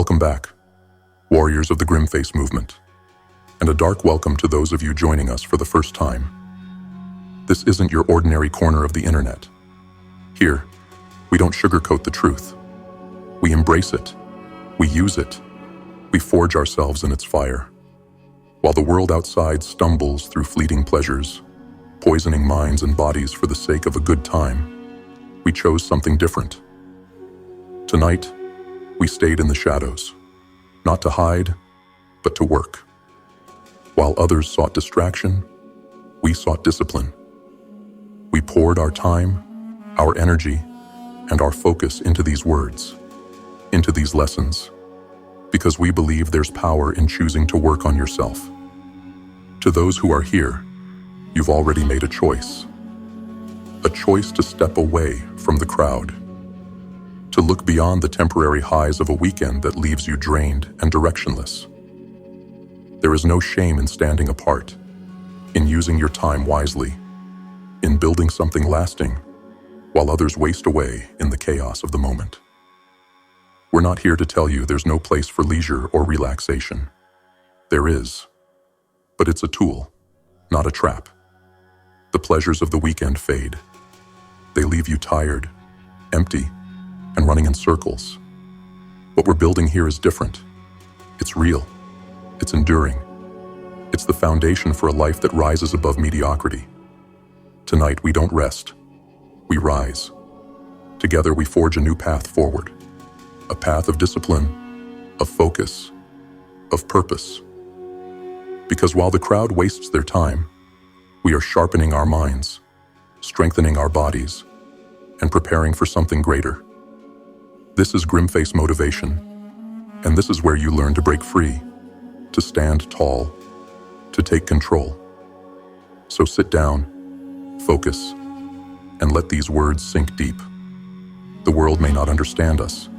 Welcome back, warriors of the GrimFace movement, and a dark welcome to those of you joining us for the first time. This isn't your ordinary corner of the internet. Here, we don't sugarcoat the truth. We embrace it. We use it. We forge ourselves in its fire. While the world outside stumbles through fleeting pleasures, poisoning minds and bodies for the sake of a good time, we chose something different. Tonight, we stayed in the shadows, not to hide, but to work. While others sought distraction, we sought discipline. We poured our time, our energy, and our focus into these words, into these lessons, because we believe there's power in choosing to work on yourself. To those who are here, you've already made a choice to step away from the crowd, to look beyond the temporary highs of a weekend that leaves you drained and directionless. There is no shame in standing apart, in using your time wisely, in building something lasting, while others waste away in the chaos of the moment. We're not here to tell you there's no place for leisure or relaxation. There is, but it's a tool, not a trap. The pleasures of the weekend fade. They leave you tired, empty, and running in circles. What we're building here is different. It's real. It's enduring. It's the foundation for a life that rises above mediocrity. Tonight, we don't rest. We rise. Together, we forge a new path forward. A path of discipline, of focus, of purpose. Because while the crowd wastes their time, we are sharpening our minds, strengthening our bodies, and preparing for something greater. This is GrimFace motivation, and this is where you learn to break free, to stand tall, to take control. So sit down, focus, and let these words sink deep. The world may not understand us,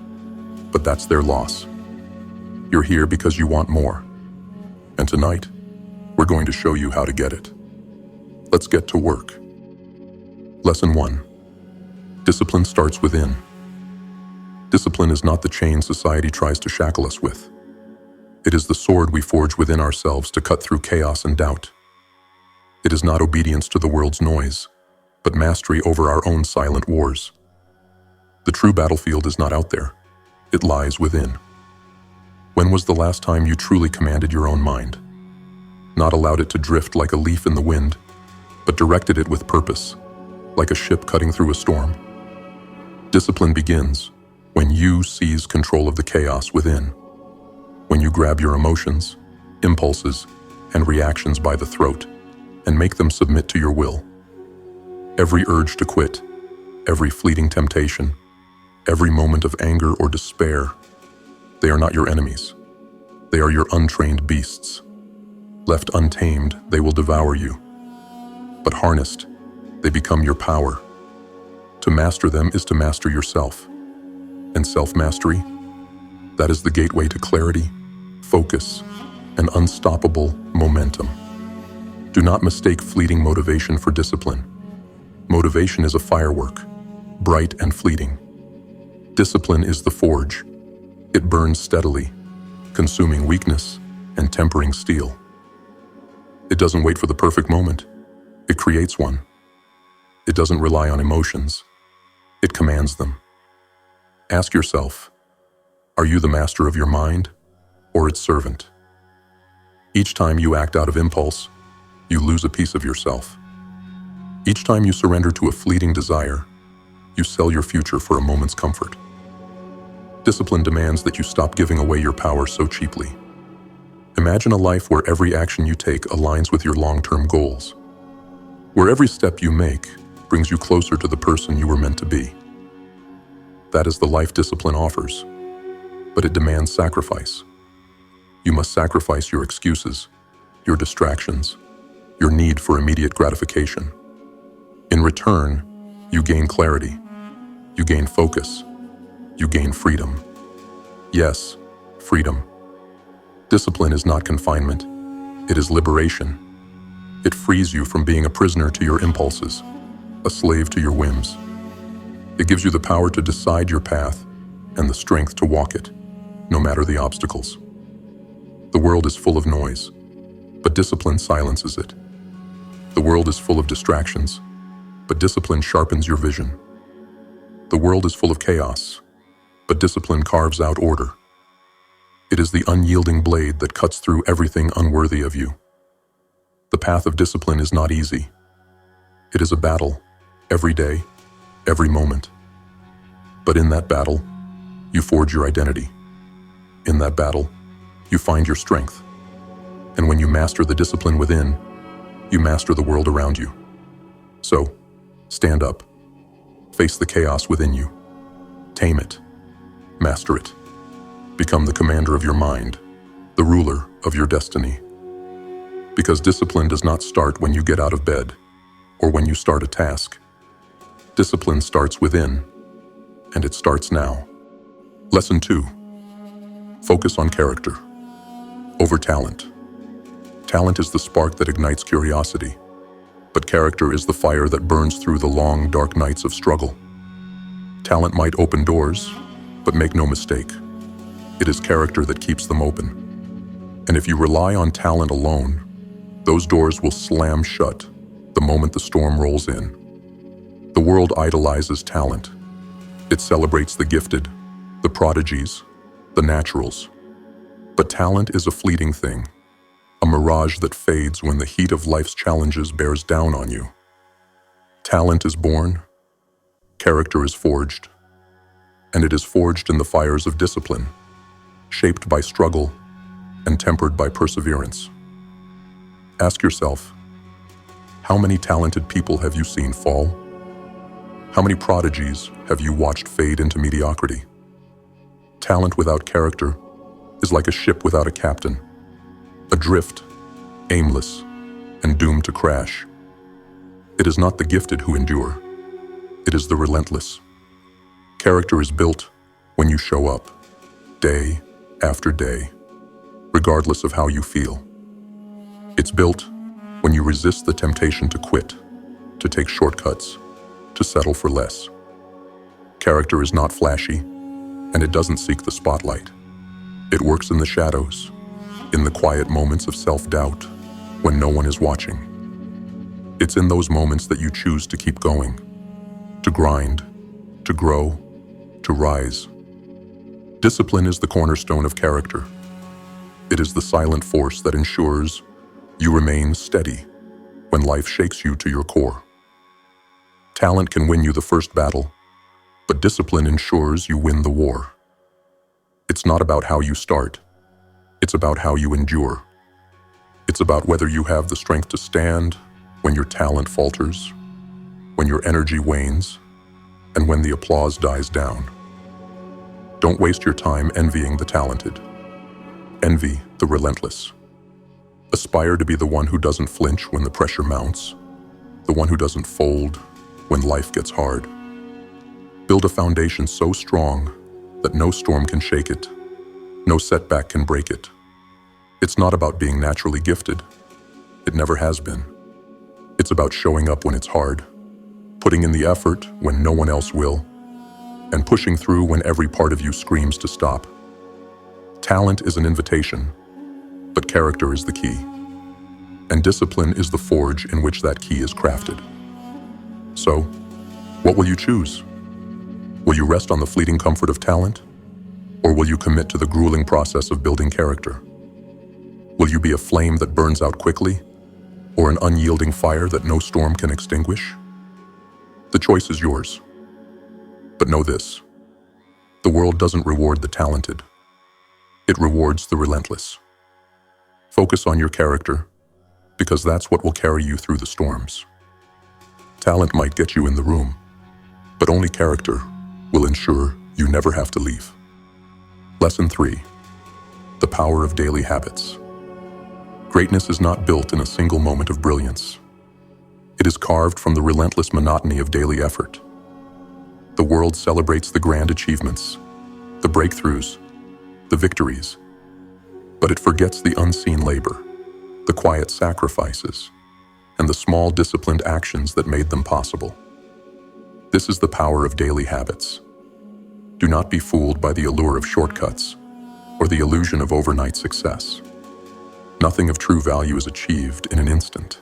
but that's their loss. You're here because you want more, and tonight, we're going to show you how to get it. Let's get to work. Lesson 1. Discipline starts within. Discipline is not the chain society tries to shackle us with. It is the sword we forge within ourselves to cut through chaos and doubt. It is not obedience to the world's noise, but mastery over our own silent wars. The true battlefield is not out there. It lies within. When was the last time you truly commanded your own mind? Not allowed it to drift like a leaf in the wind, but directed it with purpose, like a ship cutting through a storm. Discipline begins when you seize control of the chaos within, when you grab your emotions, impulses, and reactions by the throat and make them submit to your will. Every urge to quit, every fleeting temptation, every moment of anger or despair, they are not your enemies. They are your untrained beasts. Left untamed, they will devour you. But harnessed, they become your power. To master them is to master yourself. And self-mastery, that is the gateway to clarity, focus, and unstoppable momentum. Do not mistake fleeting motivation for discipline. Motivation is a firework, bright and fleeting. Discipline is the forge. It burns steadily, consuming weakness and tempering steel. It doesn't wait for the perfect moment. It creates one. It doesn't rely on emotions. It commands them. Ask yourself, are you the master of your mind or its servant? Each time you act out of impulse, you lose a piece of yourself. Each time you surrender to a fleeting desire, you sell your future for a moment's comfort. Discipline demands that you stop giving away your power so cheaply. Imagine a life where every action you take aligns with your long-term goals, where every step you make brings you closer to the person you were meant to be. That is the life discipline offers, but it demands sacrifice. You must sacrifice your excuses, your distractions, your need for immediate gratification. In return, you gain clarity, you gain focus, you gain freedom. Yes, freedom. Discipline is not confinement, it is liberation. It frees you from being a prisoner to your impulses, a slave to your whims. It gives you the power to decide your path and the strength to walk it. no matter the obstacles. The world is full of noise, but discipline silences it. The world is full of distractions, but discipline sharpens your vision. The world is full of chaos, but discipline carves out order. It is the unyielding blade that cuts through everything unworthy of you. The path of discipline is not easy. It is a battle, every day, every moment. But in that battle, you forge your identity. In that battle, you find your strength. And when you master the discipline within, you master the world around you. So, stand up. Face the chaos within you. Tame it. Master it. Become the commander of your mind, the ruler of your destiny. Because discipline does not start when you get out of bed or when you start a task. Discipline starts within, and it starts now. Lesson 2. Focus on character over talent. Talent is the spark that ignites curiosity, but character is the fire that burns through the long, dark nights of struggle. Talent might open doors, but make no mistake, it is character that keeps them open. And if you rely on talent alone, those doors will slam shut the moment the storm rolls in. The world idolizes talent. It celebrates the gifted, the prodigies, the naturals. But talent is a fleeting thing, a mirage that fades when the heat of life's challenges bears down on you. Talent is born, character is forged, and it is forged in the fires of discipline, shaped by struggle and tempered by perseverance. Ask yourself, how many talented people have you seen fall? How many prodigies have you watched fade into mediocrity? Talent without character is like a ship without a captain, adrift, aimless, and doomed to crash. It is not the gifted who endure, it is the relentless. Character is built when you show up, day after day, regardless of how you feel. It's built when you resist the temptation to quit, to take shortcuts, to settle for less. Character is not flashy, and it doesn't seek the spotlight. It works in the shadows, in the quiet moments of self-doubt, when no one is watching. It's in those moments that you choose to keep going, to grind, to grow, to rise. Discipline is the cornerstone of character. It is the silent force that ensures you remain steady when life shakes you to your core. Talent can win you the first battle, but discipline ensures you win the war. It's not about how you start. It's about how you endure. It's about whether you have the strength to stand when your talent falters, when your energy wanes, and when the applause dies down. Don't waste your time envying the talented. Envy the relentless. Aspire to be the one who doesn't flinch when the pressure mounts, the one who doesn't fold when life gets hard. Build a foundation so strong that no storm can shake it, no setback can break it. It's not about being naturally gifted. It never has been. It's about showing up when it's hard, putting in the effort when no one else will, and pushing through when every part of you screams to stop. Talent is an invitation, but character is the key. And discipline is the forge in which that key is crafted. So, what will you choose? Will you rest on the fleeting comfort of talent? Or will you commit to the grueling process of building character? Will you be a flame that burns out quickly, or an unyielding fire that no storm can extinguish? The choice is yours. But know this, the world doesn't reward the talented. It rewards the relentless. Focus on your character, because that's what will carry you through the storms. Talent might get you in the room, but only character will ensure you never have to leave. Lesson 3. The power of daily habits. Greatness is not built in a single moment of brilliance. It is carved from the relentless monotony of daily effort. The world celebrates the grand achievements, the breakthroughs, the victories, but it forgets the unseen labor, the quiet sacrifices, and the small disciplined actions that made them possible. This is the power of daily habits. Do not be fooled by the allure of shortcuts. or the illusion of overnight success. Nothing of true value is achieved in an instant.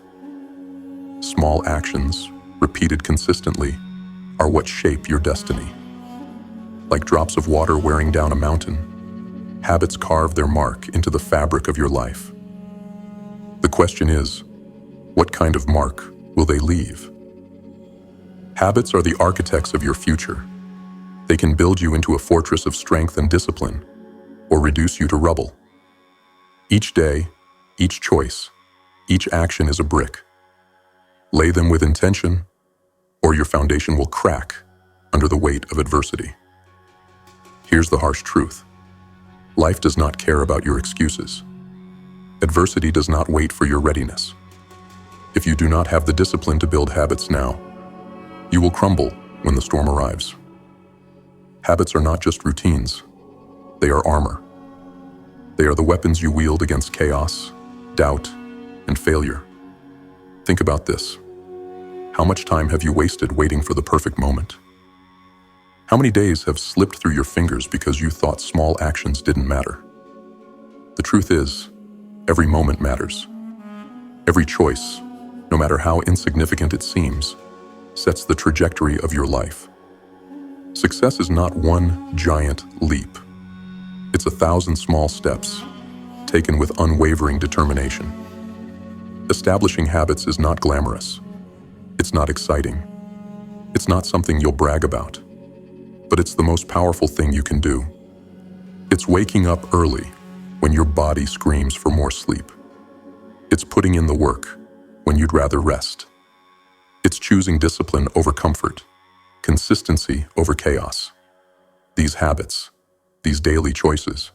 Small actions, repeated consistently, are what shape your destiny. Like drops of water wearing down a mountain, habits carve their mark into the fabric of your life. The question is, what kind of mark will they leave? Habits are the architects of your future. They can build you into a fortress of strength and discipline, or reduce you to rubble. Each day, each choice, each action is a brick. Lay them with intention, or your foundation will crack under the weight of adversity. Here's the harsh truth. Life does not care about your excuses. Adversity does not wait for your readiness. If you do not have the discipline to build habits now, you will crumble when the storm arrives. Habits are not just routines. They are armor. They are the weapons you wield against chaos, doubt, and failure. Think about this. How much time have you wasted waiting for the perfect moment? How many days have slipped through your fingers because you thought small actions didn't matter? The truth is, every moment matters. Every choice, no matter how insignificant it seems, sets the trajectory of your life. Success is not one giant leap. It's 1,000 small steps, taken with unwavering determination. Establishing habits is not glamorous. It's not exciting. It's not something you'll brag about. But it's the most powerful thing you can do. It's waking up early when your body screams for more sleep. It's putting in the work when you'd rather rest. It's choosing discipline over comfort, consistency over chaos. These habits, these daily choices,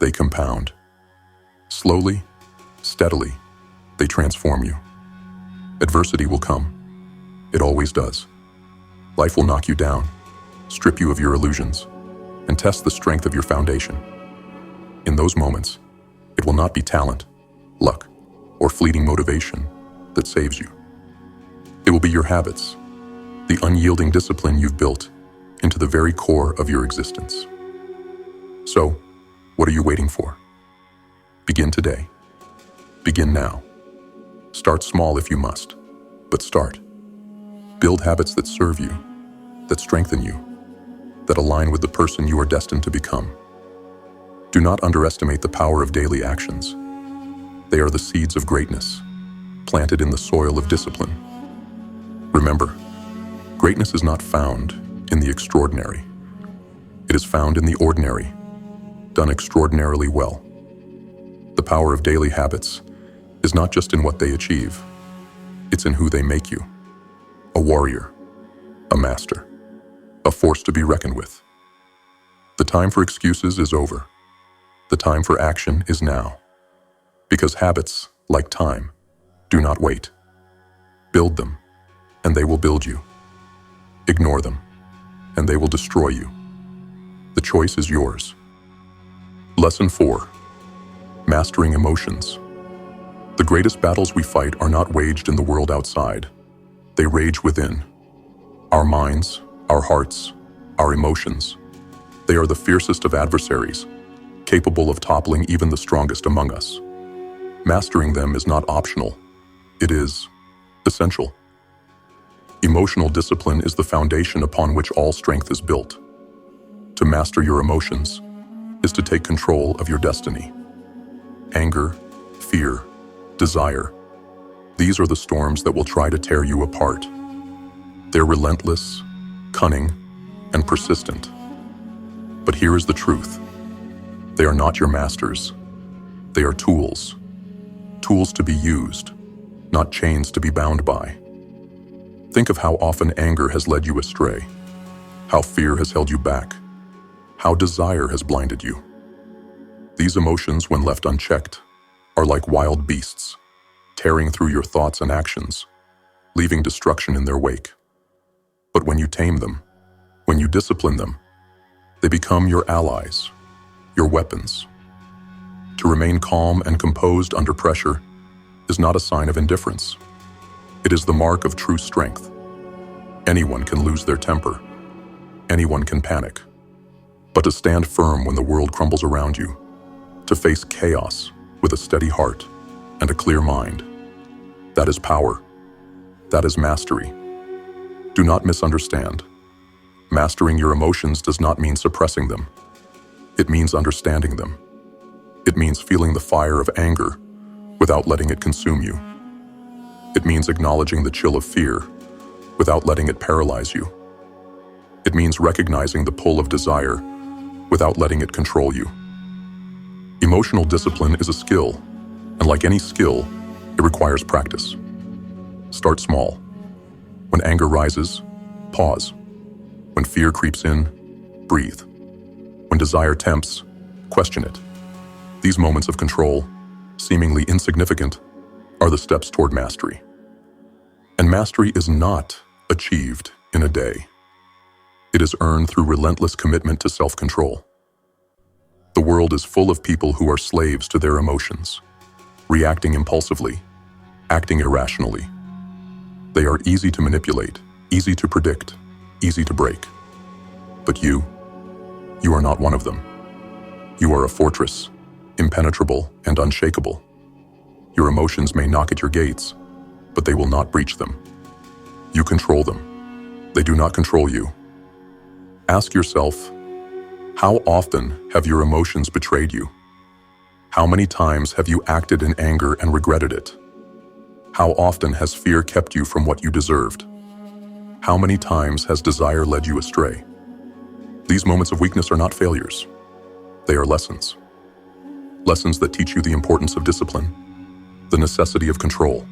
they compound. Slowly, steadily, they transform you. Adversity will come. It always does. Life will knock you down, strip you of your illusions, and test the strength of your foundation. In those moments, it will not be talent, luck, or fleeting motivation that saves you. It will be your habits, the unyielding discipline you've built into the very core of your existence. So, what are you waiting for? Begin today. Begin now. Start small if you must, but start. Build habits that serve you, that strengthen you, that align with the person you are destined to become. Do not underestimate the power of daily actions. They are the seeds of greatness, planted in the soil of discipline. Remember, greatness is not found in the extraordinary. It is found in the ordinary, done extraordinarily well. The power of daily habits is not just in what they achieve, it's in who they make you. A warrior, a master, a force to be reckoned with. The time for excuses is over. The time for action is now. Because habits, like time, do not wait. Build them, and they will build you. Ignore them, and they will destroy you. The choice is yours. Lesson 4. Mastering emotions. The greatest battles we fight are not waged in the world outside. They rage within. Our minds, our hearts, our emotions. They are the fiercest of adversaries, capable of toppling even the strongest among us. Mastering them is not optional. It is essential. Emotional discipline is the foundation upon which all strength is built. To master your emotions is to take control of your destiny. Anger, fear, desire. These are the storms that will try to tear you apart. They're relentless, cunning, and persistent. But here is the truth. They are not your masters. They are tools. Tools to be used, not chains to be bound by. Think of how often anger has led you astray, how fear has held you back, how desire has blinded you. These emotions, when left unchecked, are like wild beasts, tearing through your thoughts and actions, leaving destruction in their wake. But when you tame them, when you discipline them, they become your allies, your weapons. To remain calm and composed under pressure is not a sign of indifference. It is the mark of true strength. Anyone can lose their temper. Anyone can panic. But to stand firm when the world crumbles around you to face chaos with a steady heart and a clear mind. That is power. That is mastery. Do not misunderstand. Mastering your emotions does not mean suppressing them. It means understanding them. It means feeling the fire of anger without letting it consume you. It means acknowledging the chill of fear without letting it paralyze you. It means recognizing the pull of desire without letting it control you. Emotional discipline is a skill, and like any skill, it requires practice. Start small. When anger rises, pause. When fear creeps in, breathe. When desire tempts, question it. These moments of control, seemingly insignificant, are the steps toward mastery. And mastery is not achieved in a day. It is earned through relentless commitment to self-control. The world is full of people who are slaves to their emotions, reacting impulsively, acting irrationally. They are easy to manipulate, easy to predict, easy to break. But you are not one of them. You are a fortress, impenetrable and unshakable. Your emotions may knock at your gates, but they will not breach them. You control them. They do not control you. Ask yourself, how often have your emotions betrayed you? How many times have you acted in anger and regretted it? How often has fear kept you from what you deserved? How many times has desire led you astray? These moments of weakness are not failures. They are lessons. Lessons that teach you the importance of discipline, the necessity of control.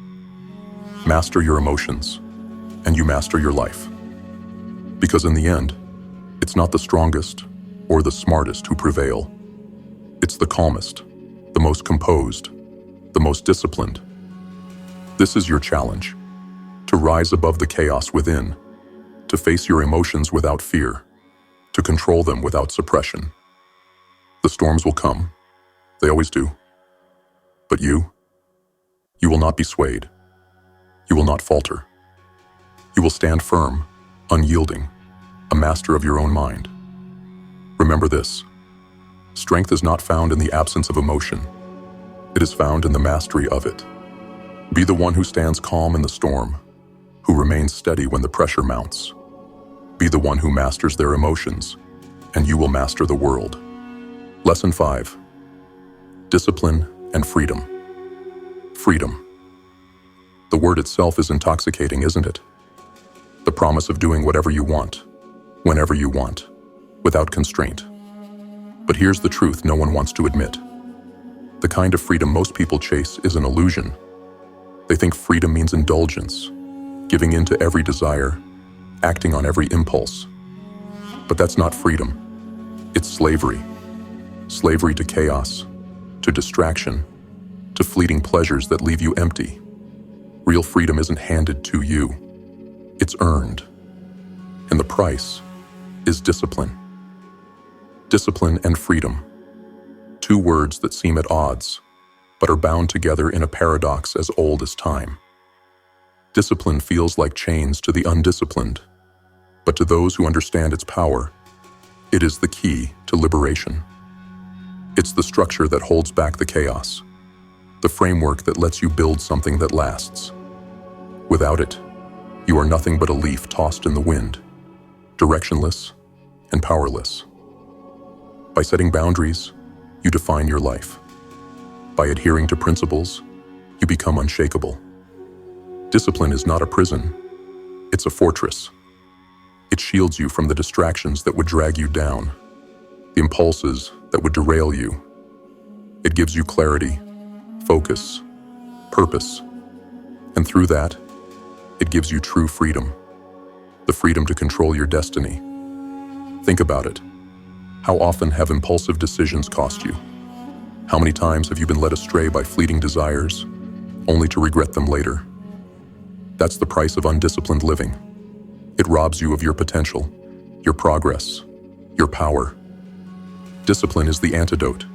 Master your emotions, and you master your life. Because in the end, it's not the strongest or the smartest who prevail. It's the calmest, the most composed, the most disciplined. This is your challenge, to rise above the chaos within, to face your emotions without fear, to control them without suppression. The storms will come. They always do. But you will not be swayed. You will not falter. You will stand firm, unyielding, a master of your own mind. Remember this: strength is not found in the absence of emotion. It is found in the mastery of it. Be the one who stands calm in the storm, who remains steady when the pressure mounts. Be the one who masters their emotions, and you will master the world. Lesson 5. Discipline and freedom. Freedom. The word itself is intoxicating, isn't it? The promise of doing whatever you want, whenever you want, without constraint. But here's the truth no one wants to admit. The kind of freedom most people chase is an illusion. They think freedom means indulgence, giving in to every desire, acting on every impulse. But that's not freedom. It's slavery. Slavery to chaos, to distraction, to fleeting pleasures that leave you empty. Real freedom isn't handed to you. It's earned. And the price is discipline. Discipline and freedom. Two words that seem at odds, but are bound together in a paradox as old as time. Discipline feels like chains to the undisciplined, but to those who understand its power, it is the key to liberation. It's the structure that holds back the chaos, the framework that lets you build something that lasts. Without it, you are nothing but a leaf tossed in the wind, directionless and powerless. By setting boundaries, you define your life. By adhering to principles, you become unshakable. Discipline is not a prison, it's a fortress. It shields you from the distractions that would drag you down, the impulses that would derail you. It gives you clarity, focus, purpose, and through that, it gives you true freedom, the freedom to control your destiny. Think about it. How often have impulsive decisions cost you? How many times have you been led astray by fleeting desires, only to regret them later? That's the price of undisciplined living. It robs you of your potential, your progress, your power. Discipline is the antidote.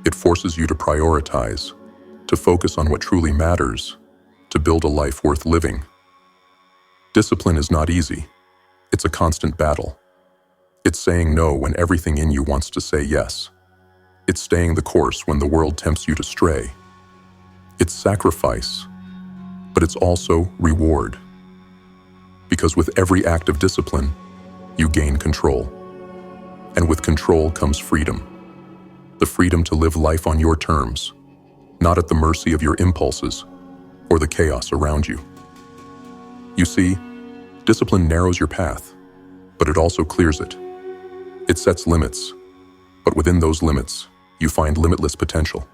It forces you to prioritize, to focus on what truly matters, to build a life worth living. Discipline is not easy. It's a constant battle. It's saying no when everything in you wants to say yes. It's staying the course when the world tempts you to stray. It's sacrifice, but it's also reward. Because with every act of discipline, you gain control. And with control comes freedom. The freedom to live life on your terms, not at the mercy of your impulses or the chaos around you. You see, discipline narrows your path, but it also clears it. It sets limits, but within those limits, you find limitless potential.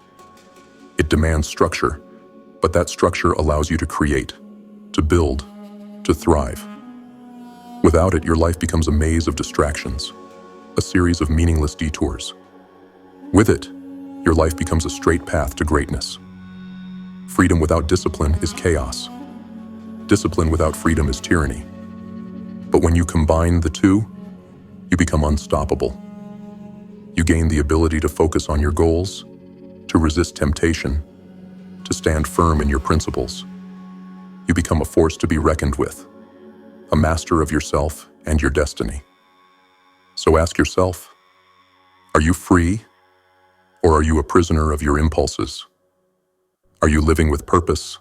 It demands structure, but that structure allows you to create, to build, to thrive. Without it, your life becomes a maze of distractions, a series of meaningless detours. With it, your life becomes a straight path to greatness. Freedom without discipline is chaos. Discipline without freedom is tyranny. But when you combine the two, you become unstoppable. You gain the ability to focus on your goals, to resist temptation, to stand firm in your principles. You become a force to be reckoned with, a master of yourself and your destiny. So ask yourself, are you free, or are you a prisoner of your impulses? Are you living with purpose,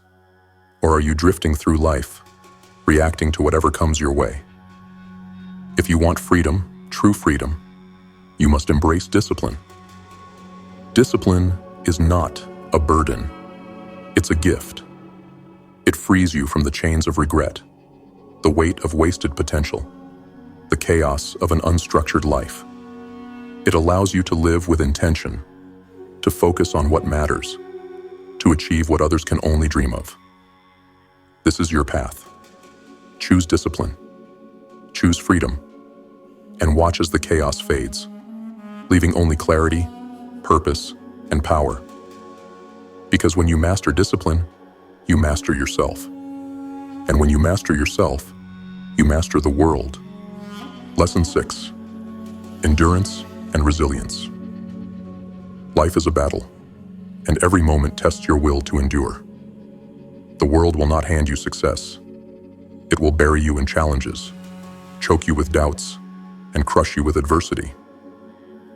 or are you drifting through life, reacting to whatever comes your way? If you want freedom, true freedom, you must embrace discipline. Discipline is not a burden. It's a gift. It frees you from the chains of regret, the weight of wasted potential, the chaos of an unstructured life. It allows you to live with intention, to focus on what matters, to achieve what others can only dream of. This is your path. Choose discipline, choose freedom, and watch as the chaos fades, leaving only clarity, purpose, and power. Because when you master discipline, you master yourself. And when you master yourself, you master the world. Lesson 6: Endurance and Resilience. Life is a battle, and every moment tests your will to endure. The world will not hand you success. It will bury you in challenges, choke you with doubts, and crush you with adversity.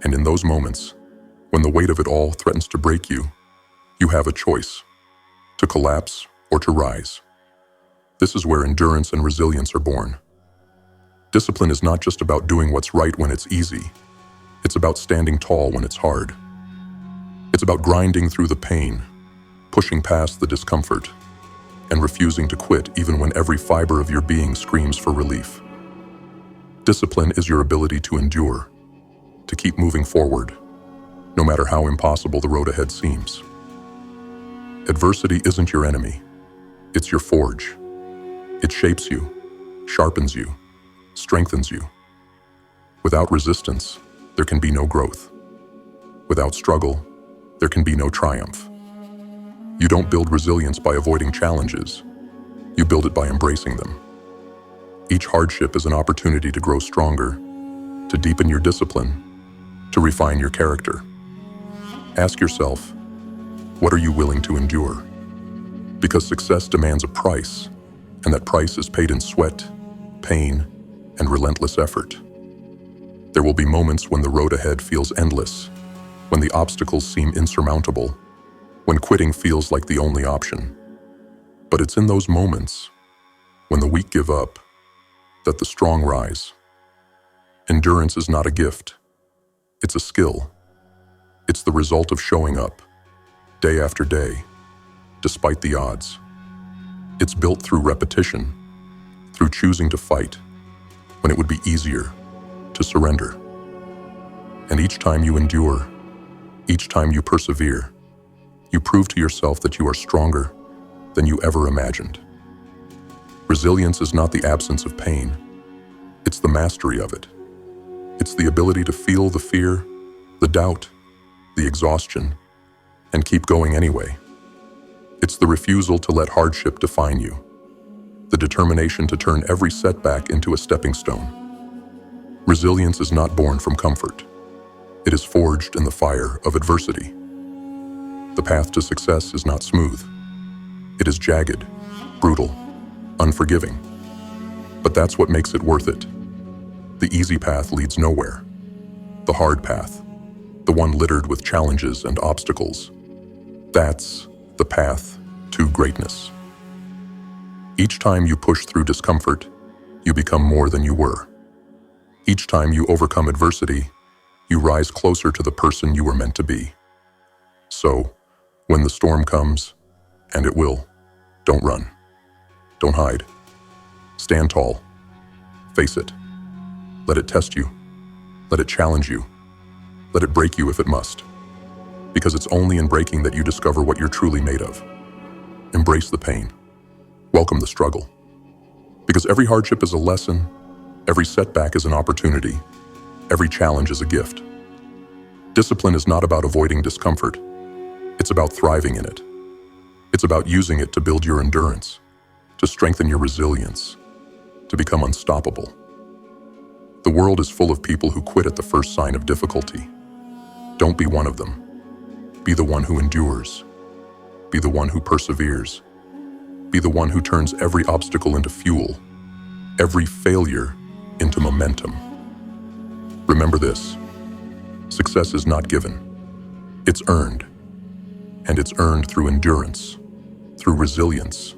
And in those moments, when the weight of it all threatens to break you, you have a choice: to collapse or to rise. This is where endurance and resilience are born. Discipline is not just about doing what's right when it's easy. It's about standing tall when it's hard. It's about grinding through the pain, pushing past the discomfort, and refusing to quit even when every fiber of your being screams for relief. Discipline is your ability to endure, to keep moving forward, no matter how impossible the road ahead seems. Adversity isn't your enemy. It's your forge. It shapes you, sharpens you, strengthens you. Without resistance, there can be no growth. Without struggle, there can be no triumph. You don't build resilience by avoiding challenges. You build it by embracing them. Each hardship is an opportunity to grow stronger, to deepen your discipline, to refine your character. Ask yourself, what are you willing to endure? Because success demands a price, and that price is paid in sweat, pain, and relentless effort. There will be moments when the road ahead feels endless, when the obstacles seem insurmountable, when quitting feels like the only option. But it's in those moments, when the weak give up, that the strong rise. Endurance is not a gift. It's a skill. It's the result of showing up, day after day, despite the odds. It's built through repetition, through choosing to fight, when it would be easier to surrender. And each time you endure, each time you persevere, you prove to yourself that you are stronger than you ever imagined. Resilience is not the absence of pain. It's the mastery of it. It's the ability to feel the fear, the doubt, the exhaustion, and keep going anyway. It's the refusal to let hardship define you, the determination to turn every setback into a stepping stone. Resilience is not born from comfort. It is forged in the fire of adversity. The path to success is not smooth. It is jagged, brutal, unforgiving. But that's what makes it worth it. The easy path leads nowhere. The hard path, the one littered with challenges and obstacles. That's the path to greatness. Each time you push through discomfort, you become more than you were. Each time you overcome adversity, you rise closer to the person you were meant to be. So, when the storm comes, and it will, don't run. Don't hide. Stand tall. Face it. Let it test you. Let it challenge you. Let it break you if it must. Because it's only in breaking that you discover what you're truly made of. Embrace the pain. Welcome the struggle. Because every hardship is a lesson, every setback is an opportunity, every challenge is a gift. Discipline is not about avoiding discomfort. It's about thriving in it. It's about using it to build your endurance, to strengthen your resilience, to become unstoppable. The world is full of people who quit at the first sign of difficulty. Don't be one of them. Be the one who endures. Be the one who perseveres. Be the one who turns every obstacle into fuel, every failure into momentum. Remember this: success is not given. It's earned. And it's earned through endurance, through resilience,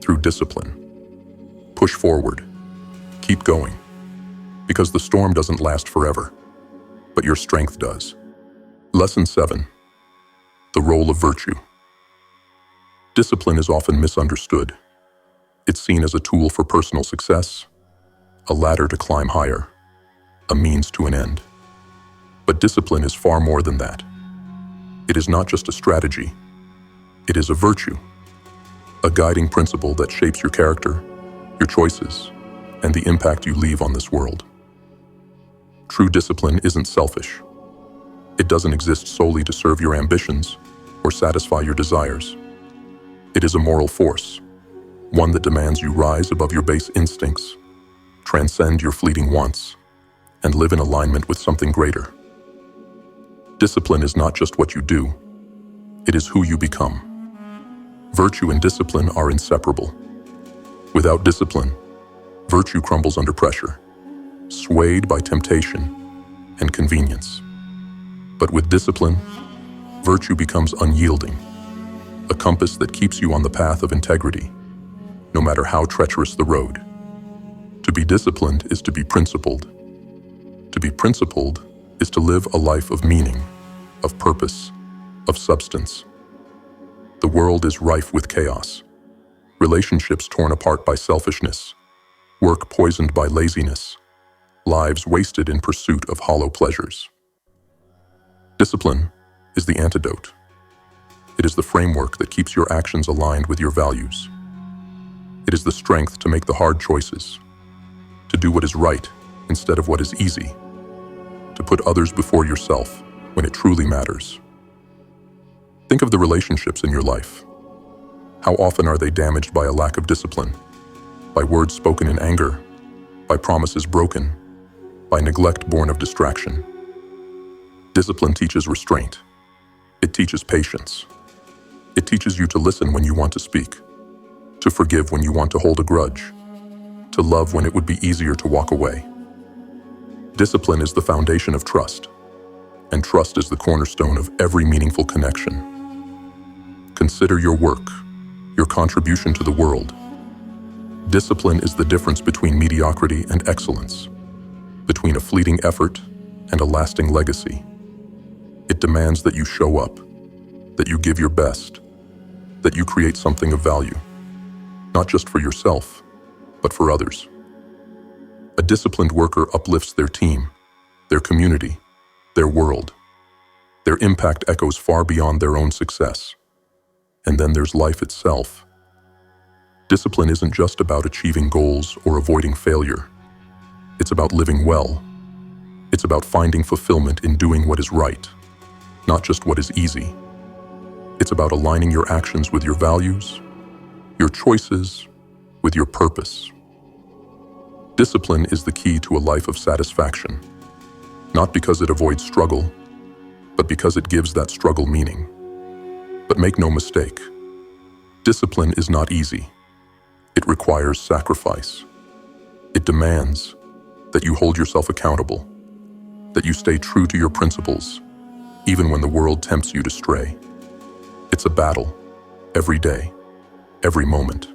through discipline. Push forward. Keep going. Because the storm doesn't last forever, but your strength does. Lesson 7. The role of virtue. Discipline is often misunderstood. It's seen as a tool for personal success, a ladder to climb higher, a means to an end. But discipline is far more than that. It is not just a strategy. It is a virtue, a guiding principle that shapes your character, your choices, and the impact you leave on this world. True discipline isn't selfish. It doesn't exist solely to serve your ambitions or satisfy your desires. It is a moral force, one that demands you rise above your base instincts, transcend your fleeting wants, and live in alignment with something greater. Discipline is not just what you do, it is who you become. Virtue and discipline are inseparable. Without discipline, virtue crumbles under pressure, swayed by temptation and convenience. But with discipline, virtue becomes unyielding, a compass that keeps you on the path of integrity, no matter how treacherous the road. To be disciplined is to be principled. To be principled is to live a life of meaning, of purpose, of substance. The world is rife with chaos. Relationships torn apart by selfishness, work poisoned by laziness, lives wasted in pursuit of hollow pleasures. Discipline is the antidote. It is the framework that keeps your actions aligned with your values. It is the strength to make the hard choices, to do what is right instead of what is easy, to put others before yourself when it truly matters. Think of the relationships in your life. How often are they damaged by a lack of discipline, by words spoken in anger, by promises broken, by neglect born of distraction? Discipline teaches restraint. It teaches patience. It teaches you to listen when you want to speak, to forgive when you want to hold a grudge, to love when it would be easier to walk away. Discipline is the foundation of trust, and trust is the cornerstone of every meaningful connection. Consider your work, your contribution to the world. Discipline is the difference between mediocrity and excellence, between a fleeting effort and a lasting legacy. It demands that you show up, that you give your best, that you create something of value, not just for yourself, but for others. A disciplined worker uplifts their team, their community, their world. Their impact echoes far beyond their own success. And then there's life itself. Discipline isn't just about achieving goals or avoiding failure. It's about living well. It's about finding fulfillment in doing what is right, not just what is easy. It's about aligning your actions with your values, your choices with your purpose. Discipline is the key to a life of satisfaction, not because it avoids struggle, but because it gives that struggle meaning. But make no mistake, discipline is not easy. It requires sacrifice. It demands that you hold yourself accountable, that you stay true to your principles, even when the world tempts you to stray. It's a battle, every day, every moment.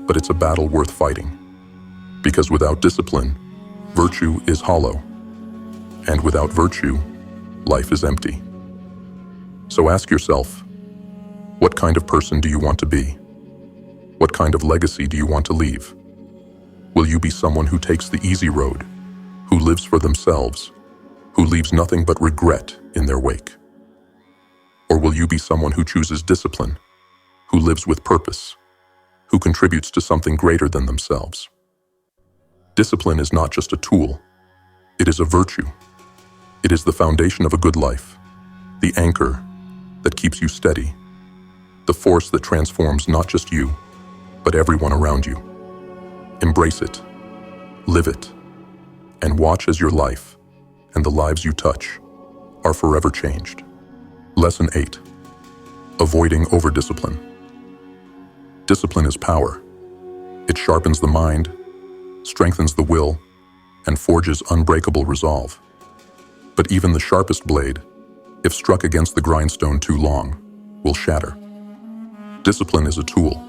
But it's a battle worth fighting, because without discipline, virtue is hollow, and without virtue, life is empty. So ask yourself, what kind of person do you want to be? What kind of legacy do you want to leave? Will you be someone who takes the easy road, who lives for themselves, who leaves nothing but regret in their wake? Or will you be someone who chooses discipline, who lives with purpose, who contributes to something greater than themselves? Discipline is not just a tool, it is a virtue. It is the foundation of a good life, the anchor that keeps you steady, the force that transforms not just you, but everyone around you. Embrace it, live it, and watch as your life and the lives you touch are forever changed. Lesson 8. Avoiding over-discipline. Discipline is power. It sharpens the mind, strengthens the will, and forges unbreakable resolve. But even the sharpest blade, if struck against the grindstone too long, will shatter. Discipline is a tool,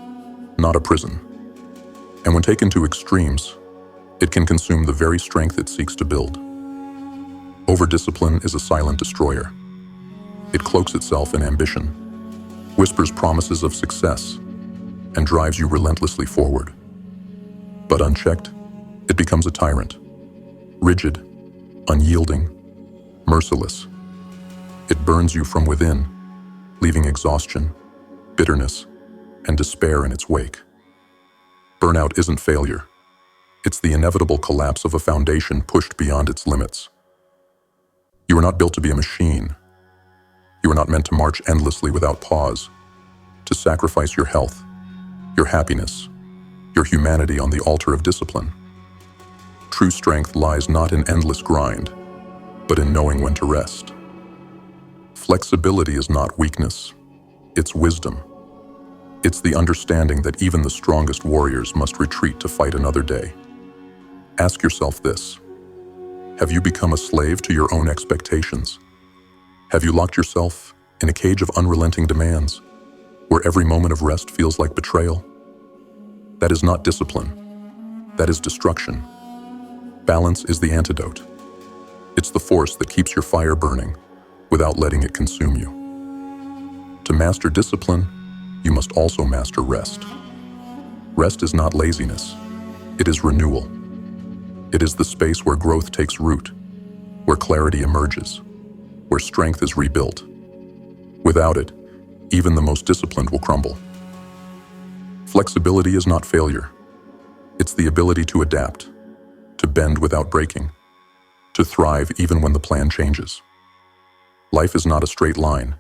not a prison. And when taken to extremes, it can consume the very strength it seeks to build. Over-discipline is a silent destroyer. It cloaks itself in ambition, whispers promises of success, and drives you relentlessly forward. But unchecked, it becomes a tyrant, rigid, unyielding, merciless. It burns you from within, leaving exhaustion, bitterness, and despair in its wake. Burnout isn't failure. It's the inevitable collapse of a foundation pushed beyond its limits. You are not built to be a machine. You are not meant to march endlessly without pause, to sacrifice your health, your happiness, your humanity on the altar of discipline. True strength lies not in endless grind, but in knowing when to rest. Flexibility is not weakness, it's wisdom. It's the understanding that even the strongest warriors must retreat to fight another day. Ask yourself this: have you become a slave to your own expectations? Have you locked yourself in a cage of unrelenting demands, where every moment of rest feels like betrayal? That is not discipline. That is destruction. Balance is the antidote. It's the force that keeps your fire burning without letting it consume you. To master discipline, you must also master rest. Rest is not laziness. It is renewal. It is the space where growth takes root, where clarity emerges, where strength is rebuilt. Without it, even the most disciplined will crumble. Flexibility is not failure. It's the ability to adapt, to bend without breaking, to thrive even when the plan changes. Life is not a straight line.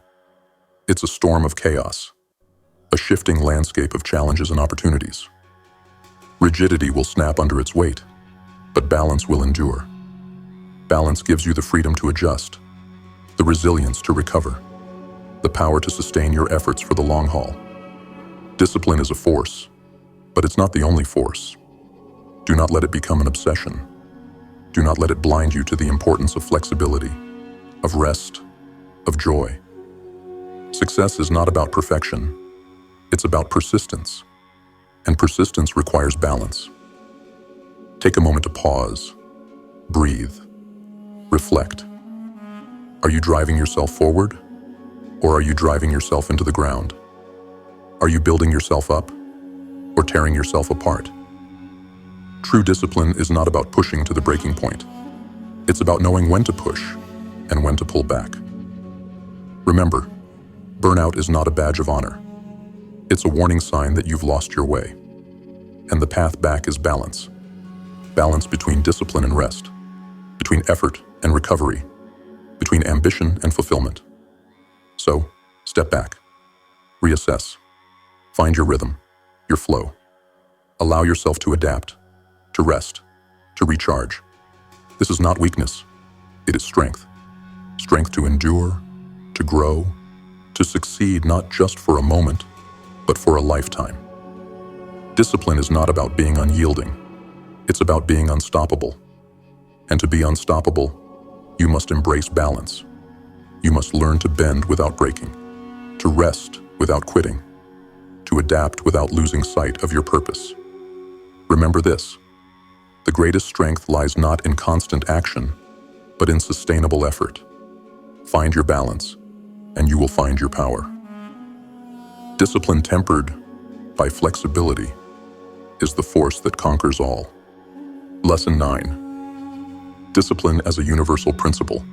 It's a storm of chaos, a shifting landscape of challenges and opportunities. Rigidity will snap under its weight, but balance will endure. Balance gives you the freedom to adjust, the resilience to recover, the power to sustain your efforts for the long haul. Discipline is a force, but it's not the only force. Do not let it become an obsession. Do not let it blind you to the importance of flexibility, of rest, of joy. Success is not about perfection. It's about persistence, and persistence requires balance. Take a moment to pause, breathe, reflect. Are you driving yourself forward, or are you driving yourself into the ground? Are you building yourself up, or tearing yourself apart? True discipline is not about pushing to the breaking point. It's about knowing when to push and when to pull back. Remember, burnout is not a badge of honor. It's a warning sign that you've lost your way. And the path back is balance. Balance between discipline and rest, between effort and recovery, between ambition and fulfillment. So, step back, reassess, find your rhythm, your flow. Allow yourself to adapt, to rest, to recharge. This is not weakness, it is strength. Strength to endure, to grow, to succeed not just for a moment, but for a lifetime. Discipline is not about being unyielding. It's about being unstoppable. And to be unstoppable, you must embrace balance. You must learn to bend without breaking, to rest without quitting, to adapt without losing sight of your purpose. Remember this: the greatest strength lies not in constant action, but in sustainable effort. Find your balance, and you will find your power. Discipline tempered by flexibility is the force that conquers all. Lesson 9. Discipline as a universal principle.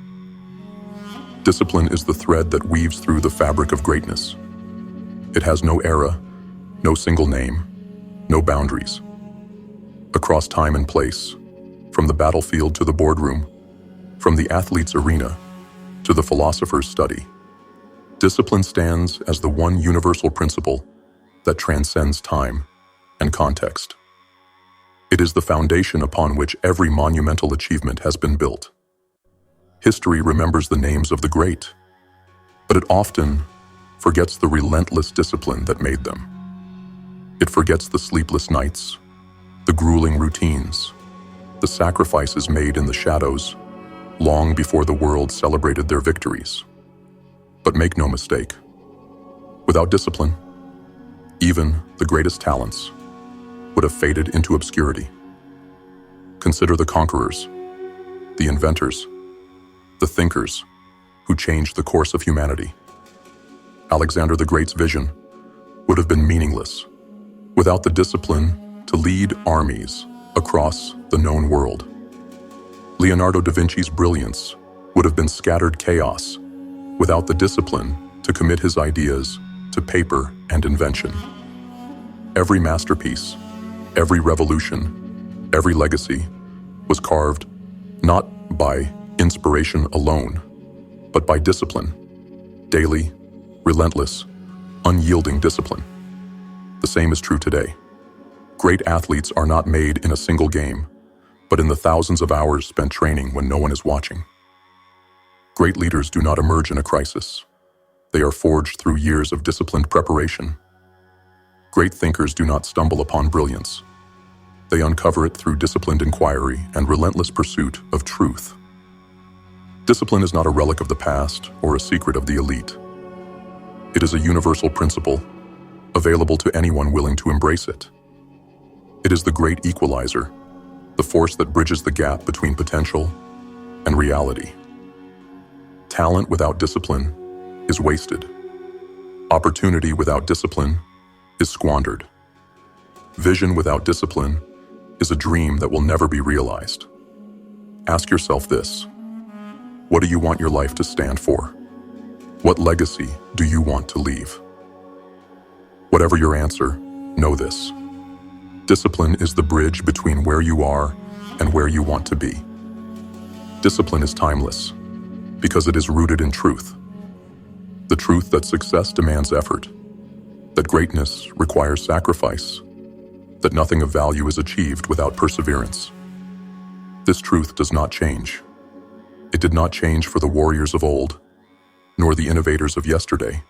Discipline is the thread that weaves through the fabric of greatness. It has no era, no single name, no boundaries. Across time and place, from the battlefield to the boardroom, from the athlete's arena to the philosopher's study, discipline stands as the one universal principle that transcends time and context. It is the foundation upon which every monumental achievement has been built. History remembers the names of the great, but it often forgets the relentless discipline that made them. It forgets the sleepless nights, the grueling routines, the sacrifices made in the shadows long before the world celebrated their victories. But make no mistake, without discipline, even the greatest talents would have faded into obscurity. Consider the conquerors, the inventors, the thinkers who changed the course of humanity. Alexander the Great's vision would have been meaningless without the discipline to lead armies across the known world. Leonardo da Vinci's brilliance would have been scattered chaos without the discipline to commit his ideas to paper and invention. Every masterpiece, every revolution, every legacy was carved not by inspiration alone, but by discipline, daily, relentless, unyielding discipline. The same is true today. Great athletes are not made in a single game, but in the thousands of hours spent training when no one is watching. Great leaders do not emerge in a crisis. They are forged through years of disciplined preparation. Great thinkers do not stumble upon brilliance. They uncover it through disciplined inquiry and relentless pursuit of truth. Discipline is not a relic of the past or a secret of the elite. It is a universal principle, available to anyone willing to embrace it. It is the great equalizer, the force that bridges the gap between potential and reality. Talent without discipline is wasted. Opportunity without discipline is squandered. Vision without discipline is a dream that will never be realized. Ask yourself this: what do you want your life to stand for? What legacy do you want to leave? Whatever your answer, know this: discipline is the bridge between where you are and where you want to be. Discipline is timeless because it is rooted in truth. The truth that success demands effort, that greatness requires sacrifice, that nothing of value is achieved without perseverance. This truth does not change. It did not change for the warriors of old, nor the innovators of yesterday,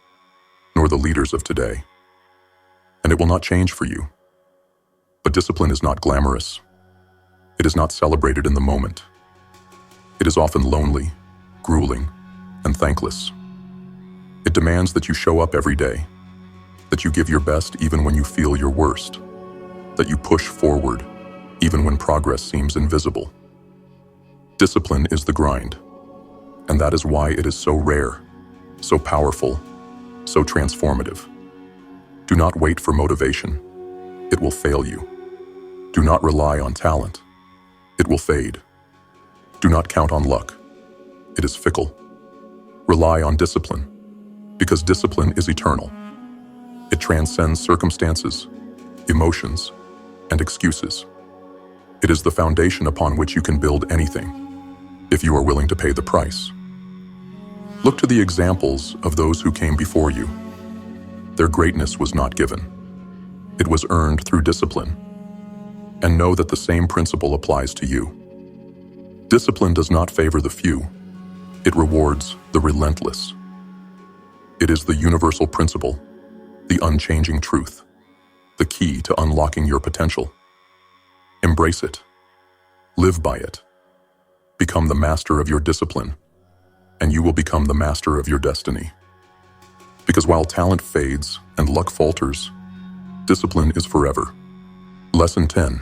nor the leaders of today. And it will not change for you. But discipline is not glamorous. It is not celebrated in the moment. It is often lonely, grueling, and thankless. It demands that you show up every day, that you give your best even when you feel your worst, that you push forward even when progress seems invisible. Discipline is the grind, and that is why it is so rare, so powerful, so transformative. Do not wait for motivation. It will fail you. Do not rely on talent. It will fade. Do not count on luck. It is fickle. Rely on discipline, because discipline is eternal. It transcends circumstances, emotions, and excuses. It is the foundation upon which you can build anything, if you are willing to pay the price. Look to the examples of those who came before you. Their greatness was not given. It was earned through discipline. And know that the same principle applies to you. Discipline does not favor the few. It rewards the relentless. It is the universal principle, the unchanging truth, the key to unlocking your potential. Embrace it. Live by it. Become the master of your discipline. and you will become the master of your destiny. Because while talent fades and luck falters, discipline is forever. Lesson 10.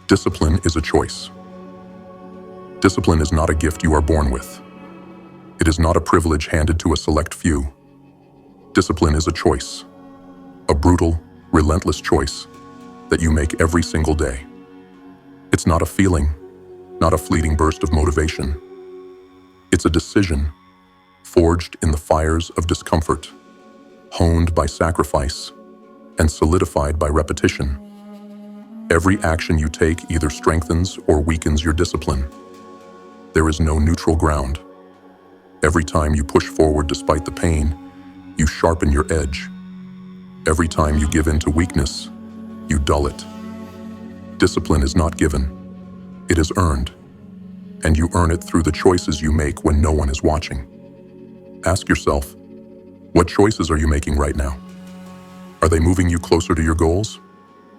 Discipline is a choice. Discipline is not a gift you are born with. It is not a privilege handed to a select few. Discipline is a choice. A brutal, relentless choice that you make every single day. It's not a feeling, not a fleeting burst of motivation. It's a decision forged in the fires of discomfort, honed by sacrifice, and solidified by repetition. Every action you take either strengthens or weakens your discipline. There is no neutral ground. Every time you push forward despite the pain, you sharpen your edge. Every time you give in to weakness, you dull it. Discipline is not given. It is earned. And you earn it through the choices you make when no one is watching. Ask yourself, what choices are you making right now? Are they moving you closer to your goals,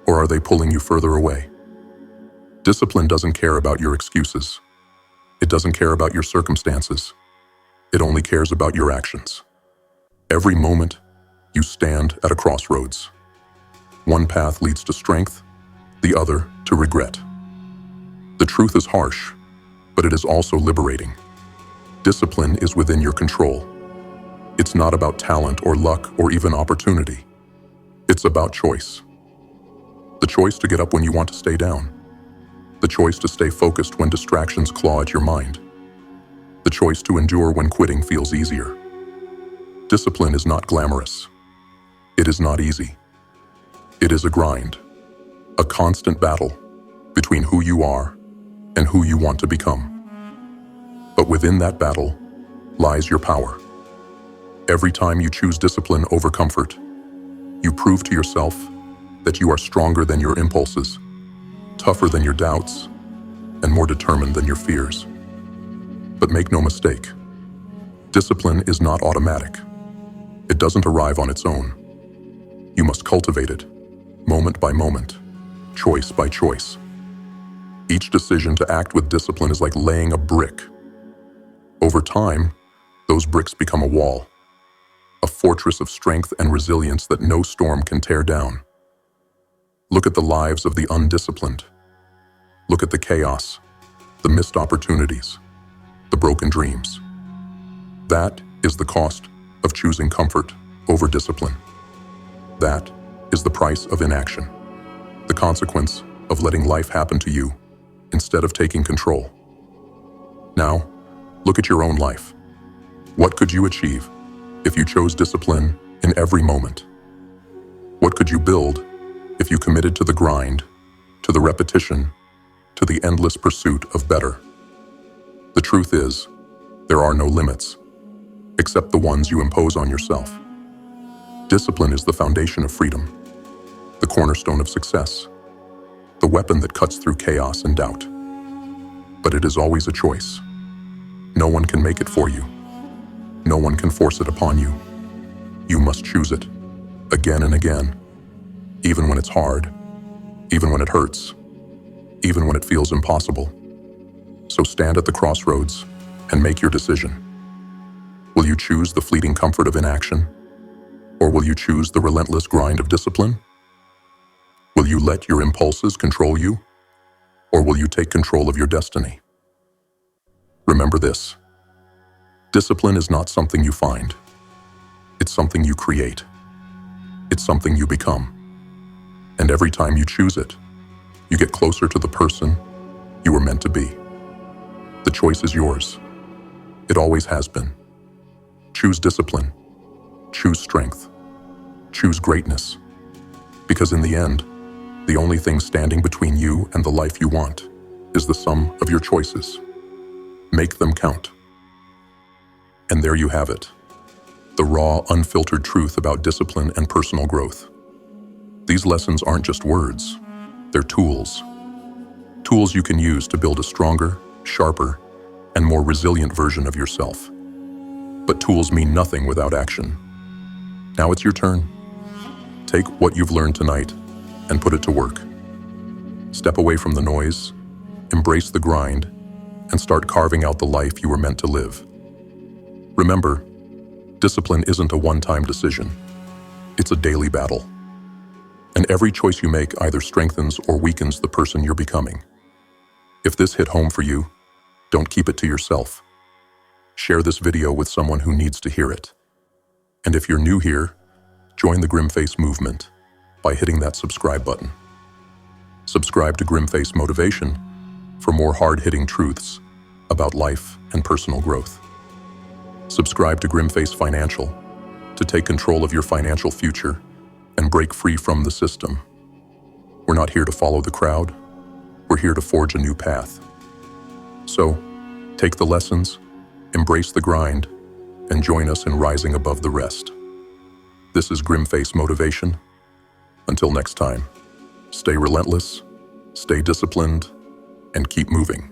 or are they pulling you further away? Discipline doesn't care about your excuses. It doesn't care about your circumstances. It only cares about your actions. Every moment, you stand at a crossroads. One path leads to strength, the other to regret. The truth is harsh, but it is also liberating. Discipline is within your control. It's not about talent or luck or even opportunity. It's about choice. The choice to get up when you want to stay down. The choice to stay focused when distractions claw at your mind. The choice to endure when quitting feels easier. Discipline is not glamorous. It is not easy. It is a grind, a constant battle between who you are and who you want to become. But within that battle lies your power. Every time you choose discipline over comfort, you prove to yourself that you are stronger than your impulses, tougher than your doubts, and more determined than your fears. But make no mistake, discipline is not automatic. It doesn't arrive on its own. You must cultivate it, moment by moment, choice by choice. Each decision to act with discipline is like laying a brick. Over time, those bricks become a wall, a fortress of strength and resilience that no storm can tear down. Look at the lives of the undisciplined. Look at the chaos, the missed opportunities, the broken dreams. That is the cost of choosing comfort over discipline. That is the price of inaction, the consequence of letting life happen to you instead of taking control. Now, look at your own life. What could you achieve if you chose discipline in every moment? What could you build if you committed to the grind, to the repetition, to the endless pursuit of better? The truth is, there are no limits, except the ones you impose on yourself. Discipline is the foundation of freedom, the cornerstone of success, the weapon that cuts through chaos and doubt. But it is always a choice. No one can make it for you. No one can force it upon you. You must choose it, again and again, even when it's hard, even when it hurts, even when it feels impossible. So stand at the crossroads and make your decision. Will you choose the fleeting comfort of inaction? Or will you choose the relentless grind of discipline? Will you let your impulses control you? Or will you take control of your destiny? Remember this: discipline is not something you find. It's something you create. It's something you become. And every time you choose it, you get closer to the person you were meant to be. The choice is yours. It always has been. Choose discipline. Choose strength. Choose greatness. Because in the end, the only thing standing between you and the life you want is the sum of your choices. Make them count. And there you have it, the raw, unfiltered truth about discipline and personal growth. These lessons aren't just words, they're tools. Tools you can use to build a stronger, sharper, and more resilient version of yourself. But tools mean nothing without action. Now it's your turn. Take what you've learned tonight and put it to work. Step away from the noise, embrace the grind, and start carving out the life you were meant to live. Remember, discipline isn't a one-time decision. It's a daily battle. And every choice you make either strengthens or weakens the person you're becoming. If this hit home for you, don't keep it to yourself. Share this video with someone who needs to hear it. And if you're new here, join the GrimFace movement by hitting that subscribe button. Subscribe to GrimFace Motivation for more hard-hitting truths about life and personal growth. Subscribe to GrimFace Financial to take control of your financial future and break free from the system. We're not here to follow the crowd. We're here to forge a new path. So, take the lessons, embrace the grind, and join us in rising above the rest. This is GrimFace Motivation. Until next time, stay relentless, stay disciplined, and keep moving.